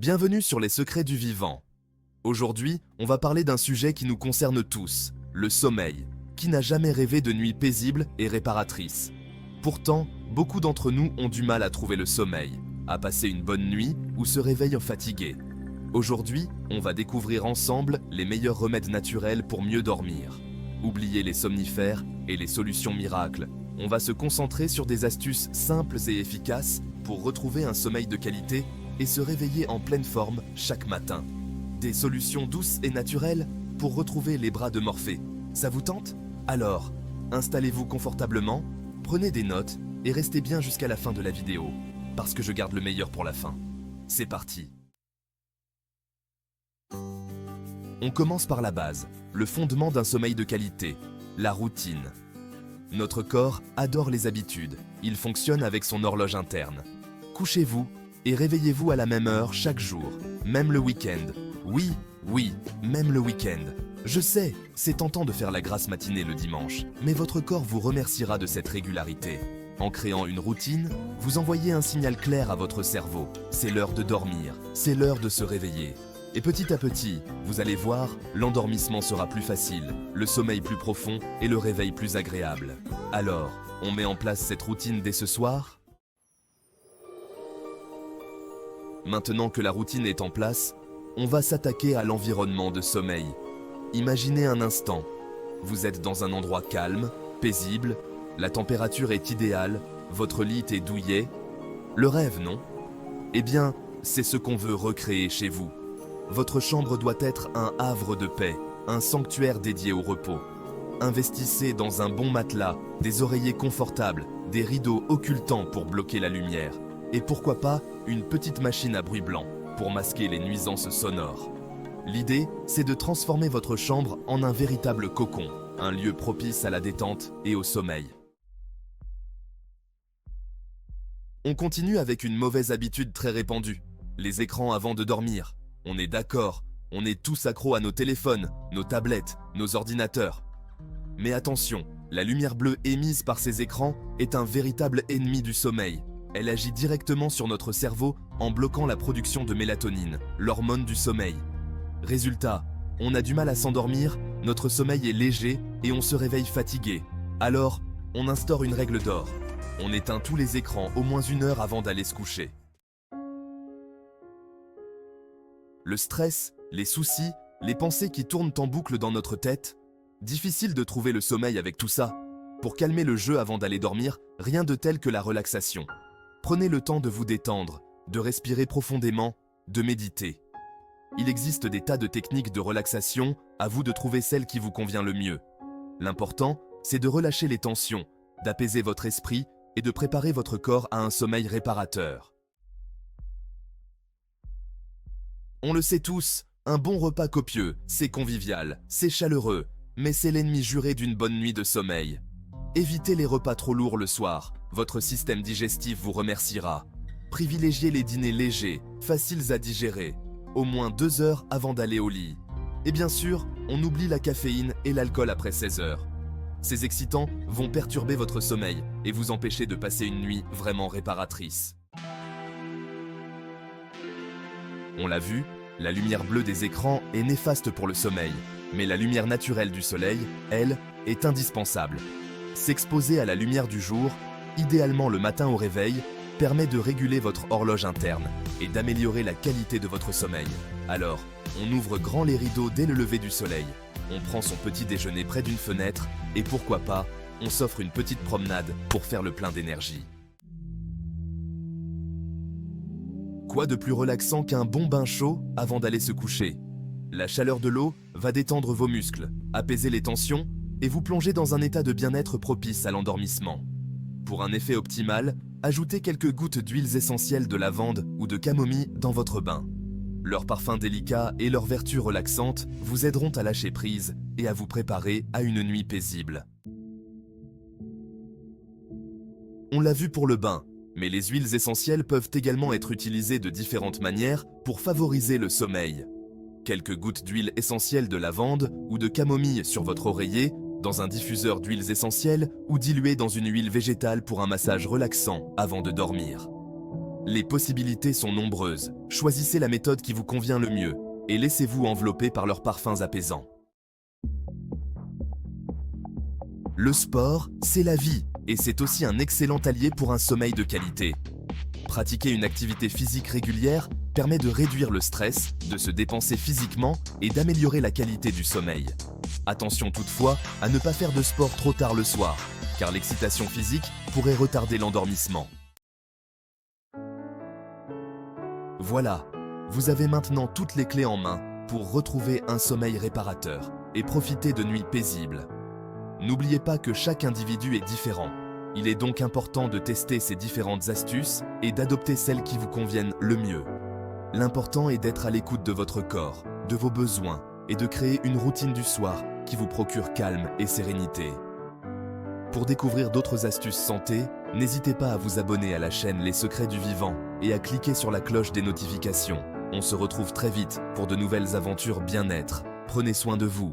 Bienvenue sur les secrets du vivant. Aujourd'hui, on va parler d'un sujet qui nous concerne tous, le sommeil. Qui n'a jamais rêvé de nuits paisibles et réparatrices? Pourtant, beaucoup d'entre nous ont du mal à trouver le sommeil, à passer une bonne nuit ou se réveillent fatigués. Aujourd'hui, on va découvrir ensemble les meilleurs remèdes naturels pour mieux dormir. Oubliez les somnifères et les solutions miracles. On va se concentrer sur des astuces simples et efficaces pour retrouver un sommeil de qualité et se réveiller en pleine forme chaque matin. Des solutions douces et naturelles pour retrouver les bras de Morphée. Ça vous tente? Alors, installez-vous confortablement, prenez des notes et restez bien jusqu'à la fin de la vidéo, parce que je garde le meilleur pour la fin. C'est parti! On commence par la base, le fondement d'un sommeil de qualité, la routine. Notre corps adore les habitudes, il fonctionne avec son horloge interne. Couchez-vous et réveillez-vous à la même heure chaque jour, même le week-end. Oui, même le week-end. Je sais, c'est tentant de faire la grasse matinée le dimanche, mais votre corps vous remerciera de cette régularité. En créant une routine, vous envoyez un signal clair à votre cerveau. C'est l'heure de dormir, c'est l'heure de se réveiller. Et petit à petit, vous allez voir, l'endormissement sera plus facile, le sommeil plus profond et le réveil plus agréable. Alors, on met en place cette routine dès ce soir? Maintenant que la routine est en place, on va s'attaquer à l'environnement de sommeil. Imaginez un instant, vous êtes dans un endroit calme, paisible, la température est idéale, votre lit est douillet. Le rêve, non? Eh bien, c'est ce qu'on veut recréer chez vous. Votre chambre doit être un havre de paix, un sanctuaire dédié au repos. Investissez dans un bon matelas, des oreillers confortables, des rideaux occultants pour bloquer la lumière. Et pourquoi pas une petite machine à bruit blanc pour masquer les nuisances sonores. L'idée, c'est de transformer votre chambre en un véritable cocon, un lieu propice à la détente et au sommeil. On continue avec une mauvaise habitude très répandue, les écrans avant de dormir. On est d'accord, on est tous accros à nos téléphones, nos tablettes, nos ordinateurs. Mais attention, la lumière bleue émise par ces écrans est un véritable ennemi du sommeil. Elle agit directement sur notre cerveau en bloquant la production de mélatonine, l'hormone du sommeil. Résultat, on a du mal à s'endormir, notre sommeil est léger et on se réveille fatigué. Alors, on instaure une règle d'or. On éteint tous les écrans au moins 1 heure avant d'aller se coucher. Le stress, les soucis, les pensées qui tournent en boucle dans notre tête. Difficile de trouver le sommeil avec tout ça. Pour calmer le jeu avant d'aller dormir, rien de tel que la relaxation. Prenez le temps de vous détendre, de respirer profondément, de méditer. Il existe des tas de techniques de relaxation, à vous de trouver celle qui vous convient le mieux. L'important, c'est de relâcher les tensions, d'apaiser votre esprit et de préparer votre corps à un sommeil réparateur. On le sait tous, un bon repas copieux, c'est convivial, c'est chaleureux, mais c'est l'ennemi juré d'une bonne nuit de sommeil. Évitez les repas trop lourds le soir, votre système digestif vous remerciera. Privilégiez les dîners légers, faciles à digérer, au moins 2 heures avant d'aller au lit. Et bien sûr, on oublie la caféine et l'alcool après 16 heures. Ces excitants vont perturber votre sommeil et vous empêcher de passer une nuit vraiment réparatrice. On l'a vu, la lumière bleue des écrans est néfaste pour le sommeil, mais la lumière naturelle du soleil, elle, est indispensable. S'exposer à la lumière du jour, idéalement le matin au réveil, permet de réguler votre horloge interne et d'améliorer la qualité de votre sommeil. Alors, on ouvre grand les rideaux dès le lever du soleil, on prend son petit déjeuner près d'une fenêtre et pourquoi pas, on s'offre une petite promenade pour faire le plein d'énergie. Quoi de plus relaxant qu'un bon bain chaud avant d'aller se coucher? La chaleur de l'eau va détendre vos muscles, apaiser les tensions et vous plonger dans un état de bien-être propice à l'endormissement. Pour un effet optimal, ajoutez quelques gouttes d'huiles essentielles de lavande ou de camomille dans votre bain. Leur parfum délicat et leurs vertus relaxantes vous aideront à lâcher prise et à vous préparer à une nuit paisible. On l'a vu pour le bain, mais les huiles essentielles peuvent également être utilisées de différentes manières pour favoriser le sommeil. Quelques gouttes d'huile essentielle de lavande ou de camomille sur votre oreiller, dans un diffuseur d'huiles essentielles ou diluées dans une huile végétale pour un massage relaxant avant de dormir. Les possibilités sont nombreuses. Choisissez la méthode qui vous convient le mieux et laissez-vous envelopper par leurs parfums apaisants. Le sport, c'est la vie et c'est aussi un excellent allié pour un sommeil de qualité. Pratiquer une activité physique régulière permet de réduire le stress, de se dépenser physiquement et d'améliorer la qualité du sommeil. Attention toutefois à ne pas faire de sport trop tard le soir, car l'excitation physique pourrait retarder l'endormissement. Voilà, vous avez maintenant toutes les clés en main pour retrouver un sommeil réparateur et profiter de nuits paisibles. N'oubliez pas que chaque individu est différent. Il est donc important de tester ces différentes astuces et d'adopter celles qui vous conviennent le mieux. L'important est d'être à l'écoute de votre corps, de vos besoins et de créer une routine du soir qui vous procure calme et sérénité. Pour découvrir d'autres astuces santé, n'hésitez pas à vous abonner à la chaîne Les Secrets du Vivant et à cliquer sur la cloche des notifications. On se retrouve très vite pour de nouvelles aventures bien-être. Prenez soin de vous.